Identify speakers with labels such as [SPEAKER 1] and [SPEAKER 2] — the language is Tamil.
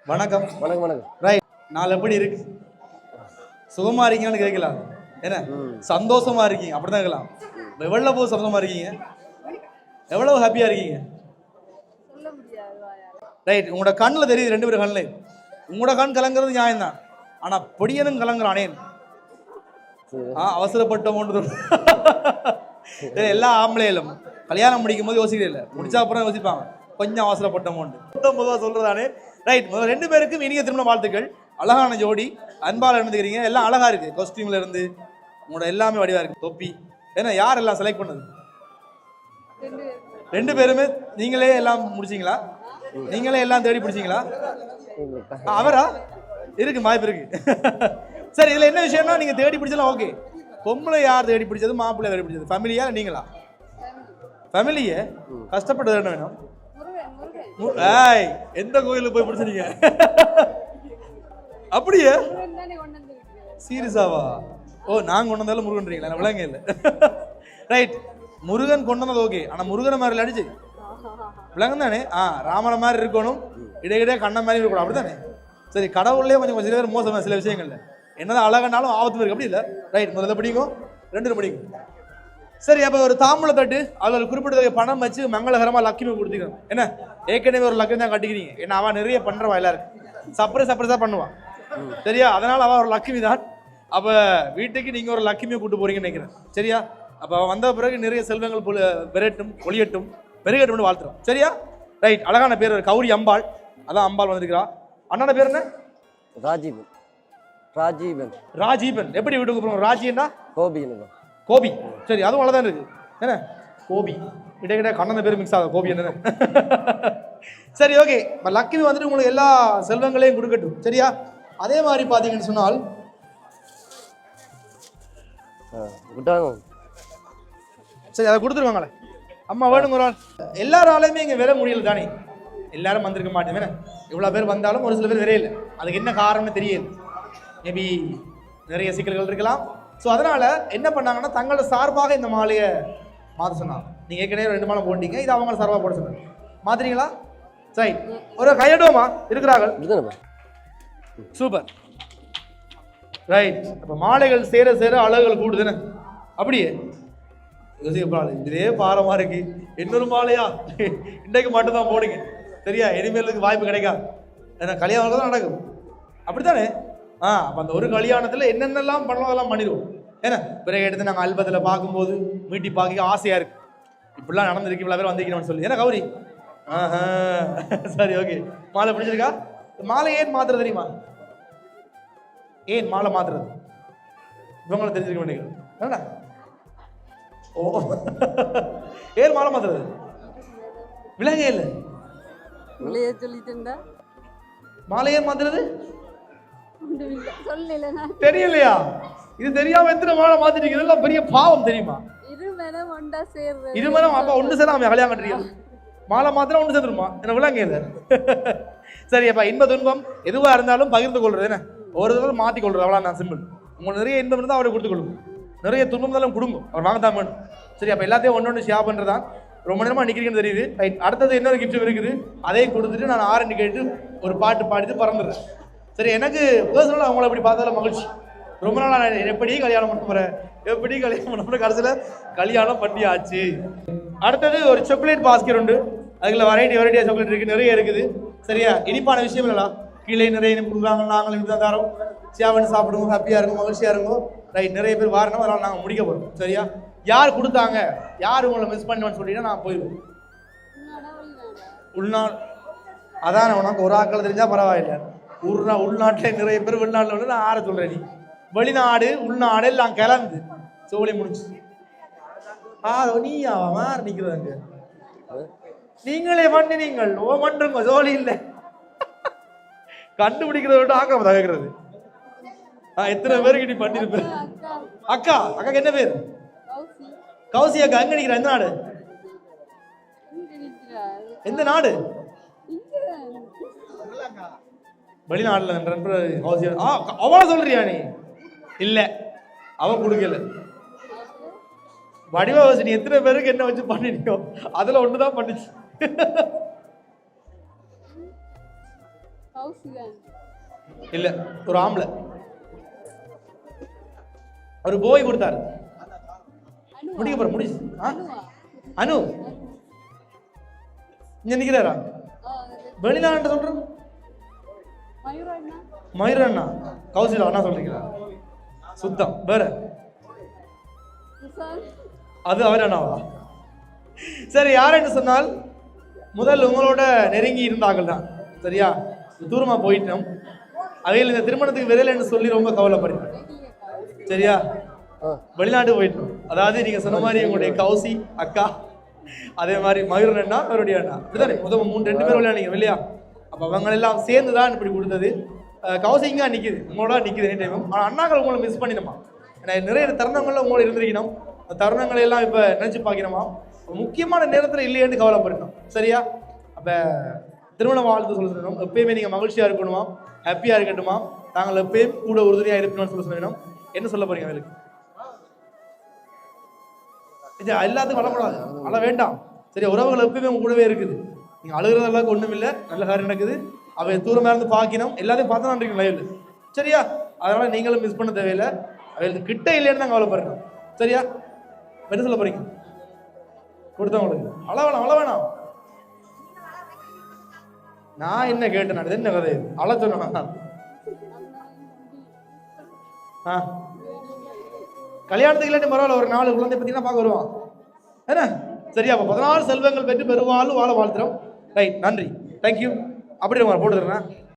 [SPEAKER 1] வணக்கம்.
[SPEAKER 2] வணக்கம் வணக்கம்.
[SPEAKER 1] ரைட், நாள் எப்படி இருக்கு? சுகமா இருக்கீங்கன்னு கேட்கலாம். என்ன சந்தோஷமா இருக்கீங்க அப்படிதான் கேட்கலாம். எவ்வளவு போது சந்தோஷமா இருக்கீங்க? எவ்வளவு ஹாப்பியா இருக்கீங்க? ரைட், உங்களோட கண்ணில் தெரியுது, ரெண்டு பேரும் கண்ணில். உங்களோட கண் கலங்கிறது நியாயம் தான். ஆனா பொடியனும் கலங்குறானே. அவசரப்பட்டோம். எல்லா ஆம்பளையிலும் கல்யாணம் முடிக்கும் போது யோசிக்கிறேன் இல்லை, முடிச்சா அப்புறம் யோசிப்பாங்க கொஞ்சம் அவசரப்பட்டோம். பொதுவாக சொல்றதானே. ரைட், முதல்ல ரெண்டு பேருக்கும் இனிய திருமண வாழ்த்துக்கள். அழகான ஜோடி, அன்பால் இருந்துக்கிறீங்க. எல்லாம் அழகா இருக்கு. காஸ்டியூம்ல இருந்து உங்களோட எல்லாமே வடிவா இருக்கு. தொப்பி ஏன்னா யார் எல்லாம் செலக்ட் பண்ணது? ரெண்டு பேருமே நீங்களே எல்லாம் முடிச்சிங்களா? நீங்களே எல்லாம் தேடி பிடிச்சிங்களா? அவரா இருக்கு, வாய்ப்பு இருக்கு. சரி, இதுல என்ன விஷயம்னா நீங்க தேடி பிடிச்சலாம் ஓகே. பொம்பளை யார் தேடி பிடிச்சது, மாப்பிள்ளை தேடி பிடிச்சது? ஃபேமிலியா நீங்களா? ஃபேமிலியே கஷ்டப்பட்டது என்ன வேணும்? எந்த கோயிலுக்கு போய் பிடிச்சிருக்கீங்க? அப்படியே சீரியஸாவா? ஓ, நாங்க கொண்டு வந்தாலும் முருகன்றீங்களா? விளங்க இல்லை. ரைட், முருகன் கொண்டு வந்தது ஓகே. ஆனா முருகனை மாதிரி அடிச்சு விளங்கம் தானே. ராமனை மாதிரி இருக்கணும், இடையிடையே கண்ண மாதிரி இருக்கணும், அப்படித்தானே? சரி, கடவுள்லேயே கொஞ்சம் சில பேர் மோசமாக சில விஷயங்கள்ல என்னதான் அழகானாலும் ஆபத்து இருக்கு, அப்படி இல்லை? ரைட், முதல்ல படிக்கும், ரெண்டு படிக்கும். சரி, அப்போ ஒரு தாம்பூல தட்டு, அதில் ஒரு குறிப்பிட்ட பணம் வச்சு மங்களகரமாக லக்கிமி கொடுத்துக்கணும். என்ன ஏற்கனவே ஒரு லக்கம் தான் கட்டிக்கிறீங்க. ஏன்னா அவன் நிறைய பண்ணுறவா, எல்லாரும் சர்ப்ரைஸாக பண்ணுவான், சரியா? அதனால் அவன் ஒரு லக்கிமி தான். அப்போ வீட்டுக்கு நீங்கள் ஒரு லக்கிமியை கூப்பிட்டு போறீங்கன்னு நினைக்கிறேன், சரியா? அப்போ அவன் வந்த பிறகு நிறைய செல்வங்கள் பெறட்டும், ஒளியட்டும், பெருகட்டும்னு வாழ்த்துறோம், சரியா? ரைட், அழகான பேர் கௌரி அம்பாள். அதான் அம்பாள் வந்திருக்கிறா. அண்ணாட பேர் என்ன?
[SPEAKER 2] ராஜீவன். ராஜீவன்.
[SPEAKER 1] ராஜீவன். எப்படி வீட்டுக்கு போகிறோம்? ராஜின்னா
[SPEAKER 2] கோபி.
[SPEAKER 1] கோபி. சரி, அதுவும் அவ்வளோதான் இருக்கு. என்ன கோபி இடைக்கிட்ட கண்ணந்த பேர் மிக்ஸ் ஆகும். கோபி என்ன? சரி, ஓகே. லக்கிமி வந்துட்டு உங்களுக்கு எல்லா செல்வங்களையும் கொடுக்கட்டும், சரியா? அதே மாதிரி பார்த்தீங்கன்னு சொன்னால் சரி, அதை கொடுத்துருவாங்களே. அம்மா வேணுங்க ஒரு ஆள். எல்லாராலையுமே இங்கே வர முடியல தானே. எல்லாரும் வந்திருக்க மாட்டேன். இவ்வளோ பேர் வந்தாலும் ஒரு சில பேர் வரையில. அதுக்கு என்ன காரணம்னு தெரியல. மேபி நிறைய சிக்கல்கள் இருக்கலாம். ஸோ அதனால என்ன பண்ணாங்கன்னா தங்களோட சார்பாக இந்த மாலையை மாற்ற சொன்னாங்க. நீங்கள் ஏற்கனவே 2 மாலை போட்டீங்க, இது அவங்க சார்பாக போட சொன்னாங்க. மாத்துறீங்களா? சரி, ஒரு கையெடுவோமா இருக்கிறார்கள். சூப்பர். ரைட், அப்போ மாலைகள் சேர சேர அழகுகள் கூடுதுன்னு அப்படியே யோசிக்கப்படாது. இதே பாரமா இருக்கு, இன்னொரு மாலையா இன்றைக்கு மட்டும்தான் போடுங்க, சரியா? இனிமேலுக்கு வாய்ப்பு கிடைக்காது. ஏன்னா கல்யாணம் தான் நடக்கும், அப்படித்தானே? அப்போ அந்த ஒரு கல்யாணத்தில் என்னென்னலாம் பண்ணலாம் அதெல்லாம் பண்ணிடுவோம். ஏன்னா பிறகு எடுத்து நாங்கள் ஆல்பத்தில் பார்க்கும்போது மீட்டி பார்க்க ஆசையாக இருக்கு. இப்படிலாம் நடந்திருக்கு, இவ்வளோ பேர் வந்திருக்கணும்னு சொல்லி. ஏன்னா கௌரி சரி, ஓகே. மாலை பிடிச்சிருக்கா? மாலை ஏன் மாத்துறது தெரியுமா? ஏன் மாலை மாத்துறது இவங்களை தெரிஞ்சிருக்க வேண்டிய. ஓ, ஏன் மாலை மாத்துறது விலங்கே இல்லை. மாலை ஏன் மாத்துறது தெரியலையா? இது தெரியாம எத்தனை மாலை மாத்திட்டீங்க. இதெல்லாம் பெரிய பாவம் தெரியுமா? இருமரம் அப்பா ஒன்று சேராம கல்யாணம் கட்டுறீங்க. மாலை மாத்திரம் ஒன்று சேர்ந்துருமா? என்ன விளங்க இல்லை. சரி, அப்ப இன்ப துன்பம் எதுவா இருந்தாலும் பகிர்ந்து கொள்றது. என்ன ஒரு தடவை மாத்தி கொள்றது, அவ்வளோ நான் சிம்பிள். உங்களுக்கு நிறைய இன்பம் இருந்தால் அவரை கொடுத்து கொள்ளுங்க, நிறைய துன்பம் இருந்தாலும் கொடுங்க, அவர் வாங்கத்தான் வேணும். சரி, அப்போ எல்லாத்தையும் ஒன்று ஷேர் பண்ணுறதான் ரொம்ப நேரமாக நிற்கிறீங்கன்னு தெரியுது. ரைட், அடுத்தது இன்னொரு கிஃப்ட் இருக்குது, அதையும் கொடுத்துட்டு நான் ஆரண்டி கேட்டு ஒரு பாட்டு பாடிட்டு பறந்துடுறேன். சரி, எனக்கு பர்சனலாக அவங்கள எப்படி பார்த்தாலும் மகிழ்ச்சி. ரொம்ப நாள் நான் எப்படி கல்யாணம் பண்ண போகிறேன், எப்படி கல்யாணம் பண்ண போகிறேன், கடைசியில் கல்யாணம் பண்ணி ஆச்சு. அடுத்தது ஒரு சாக்லேட் பாஸ்கெட் உண்டு. அதுக்குள்ள வெரைட்டியாக சாக்லேட் இருக்குது, நிறைய இருக்குது, சரியா? இனிப்பான விஷயம் இல்லைடா, கீழே நிறைய இனிப்பு கொடுக்குறாங்க, நாங்கள் இப்படி தான் தரோம். சேவன் சாப்பிடுவோம், ஹாப்பியாக இருக்கும், மகிழ்ச்சியாக இருக்கும். ரைட், நிறைய பேர் வரணும், அதனால் நாங்கள் முடிக்க போகிறோம், சரியா? யார் கொடுத்தாங்க, யார் உங்களை மிஸ் பண்ணுவேன்னு சொல்லிட்டீங்கன்னா நான் போயிடுவேன். உள்நாள் அதான் உனக்கு ஒரு ஆக்கள் தெரிஞ்சால் பரவாயில்லை. உள்நாட்டில் நிறைய பேர், வெளிநாட்டில் வந்து நான் ஆற சொல்கிறேன். நீ வெளிநாடு உள்நாடு எல்லாம் கிளம்பு சோழி முடிச்சு. நீயா மாறு நிற்கிறதாங்க, நீங்களே பண்ணி நீங்கள் ஓ பண்ணுங்க, சோழி இல்லை கண்டுபிடிக்கிறத விட்டு ஆக்க தகக்கிறது. எத்தனை பேருக்கு நீ பண்ணிருப்பேன். அக்கா, அக்காக்கு என்ன பேர்? கௌசி அக்கா. எங்க நிற்கிற? எந்த நாடு? எந்த நாடு? வெளிநாடுல அவளை சொல்றியா நீ? இல்ல, அவ கொடுக்கல. வடிவா நீ எத்தனை பேருக்கு என்ன வச்சு பண்ணிட்டியோ அதுல ஒண்ணுதான் பண்ணிச்சு. இல்ல, ஒரு ஆம்பளை. ஒரு போய் கொடுத்தாரு. முடிக்க போற முடிச்சு. அனு இங்க நிக்கிறாரா? வெளிநாட்டு சொல்றேன். மயூர் அண்ணா. கௌசிலா அண்ணா சொல்றீங்களா? சுத்தம். வேற அது அவர் அண்ணாவா? சரி, யாருன்னு சொன்னால் முதல் உங்களோட நெருங்கி இருந்தார்கள் தான். சரியா? தூரமா போயிட்டோம். அவையில் இந்த திருமணத்துக்கு விரையில்னு சொல்லி ரொம்ப கவலைப்படுறேன். சரியா? வெளிநாட்டு போயிட்டோம். அதாவது நீங்க சொன்ன மாதிரி உங்களுடைய கௌசி அக்கா, அதே மாதிரி மயூரன் அண்ணா, அவருடைய அண்ணா, அப்படிதானே முதல் 2 பேர் விளையாடுங்க இல்லையா? அப்ப அவங்க எல்லாம் சேர்ந்து தான் இப்படி கொடுத்தது. கௌசி இங்க நிக்குது, உங்களோட நிக்குது எனி டைமும். ஆனா அண்ணாக்கள் உங்களை மிஸ் பண்ணிடுமா? ஏன்னா நிறைய தருணங்கள்ல உங்களோட இருந்திருக்கணும். அந்த தருணங்களை எல்லாம் இப்ப நினைச்சு பார்க்கணுமா? முக்கியமான நேரத்துல இல்லையேன்னு கவலைப்படணும். சரியா? அப்ப திருமண வாழ்த்து சொல்ல சொல்லணும். எப்பயுமே நீங்க மகிழ்ச்சியா இருக்கணுமா, ஹாப்பியா இருக்கட்டுமா, தாங்கள் எப்பயும் கூட உறுதுணையா இருக்கணும்னு சொல்ல சொல்லணும். என்ன சொல்ல போறீங்க அவளுக்கு? இது எல்லாத்துக்கும் அழக்கூடாது, அழ வேண்டாம். சரி, உறவுகள் எப்பயுமே உங்க கூடவே இருக்குது. நீங்க அழுகிறதெல்லாம் ஒண்ணும் இல்லை, நல்ல காரியம் நடக்குது. அவை தூரமா இருந்து பார்க்கணும், எல்லாத்தையும் பார்த்து தான் இருக்கீங்க லைவ்ல. சரியா? அதனால நீங்களும் மிஸ் பண்ண தேவையில்லை. அவைகளுக்கு கிட்ட இல்லைன்னு தான் கவலைப்படுறோம். சரியா? என்ன சொல்ல போறீங்க? கொடுத்தவங்களுக்கு அழ வேணாம், அழ வேணாம். நான் என்ன கேட்டேன்? நான் என்ன கதை அழ சொன்னா? கல்யாணத்துக்கு இல்லாட்டி பரவாயில்ல, ஒரு 4 குழந்தை பத்தினா பார்க்க வருவான். என்ன? சரியா? 14 செல்வங்கள் பெற்று பெருவாழ்வு வாழ வாழ்த்துறோம். ரைட், நன்றி, தேங்க்யூ. அப்படி போட்டுருக்கேன்.